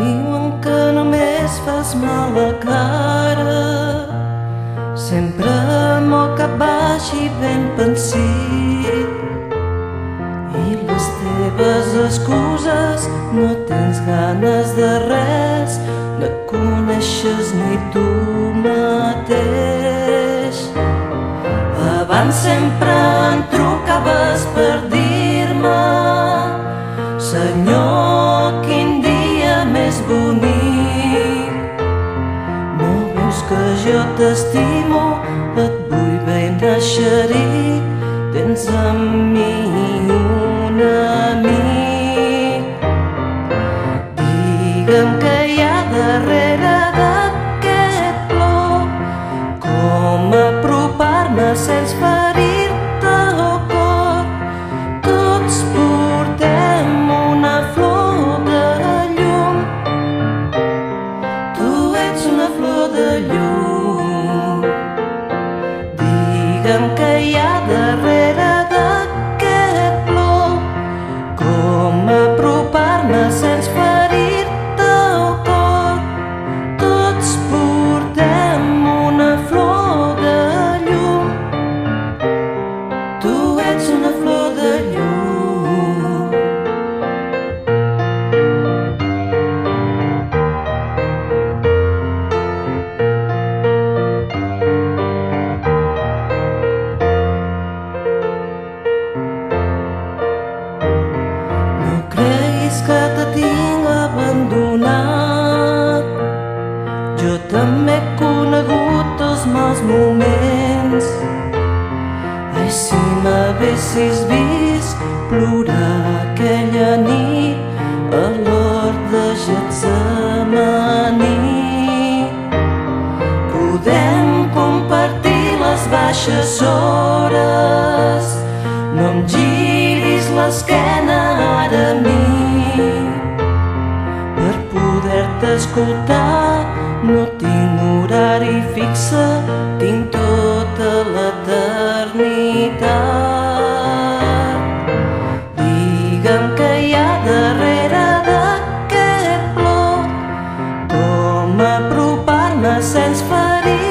Diuen que només fas mal a la cara, sempre amb el cap baix i ben pensit, i les teves excuses no tens ganes de res, no et coneixes ni tu mateix. Abans sempre em trucaves per dir-me: Senyor, quin dia més bonic. No veus que jo t'estimo, et vull ben eixerit, tens amb mi un amic. Digue'm què hi ha darrere d'aquest plor, com apropar-me sense ferir-te el cor. Tots portem una flor de llum, tu ets una flor de llum. Digue'm què hi ha darrere d'aquest plor, com apropar-me sense ferir-te el cor. Tots portem una flor de llum, tu ets una flor de llum. No creguis que te tinc abandonat, jo també he conegut els mals moments. Ai, si m'haguessis vist plorar aquella nit a l'hort de Getsemaní. Podem compartir les baixes hores, no em giris l'esquena ara a mi. Per poder-te escoltar no tinc horari fixe, tinc tota l'eternitat. Digue'm què hi ha darrere d'aquest plor, com apropar-me sense ferir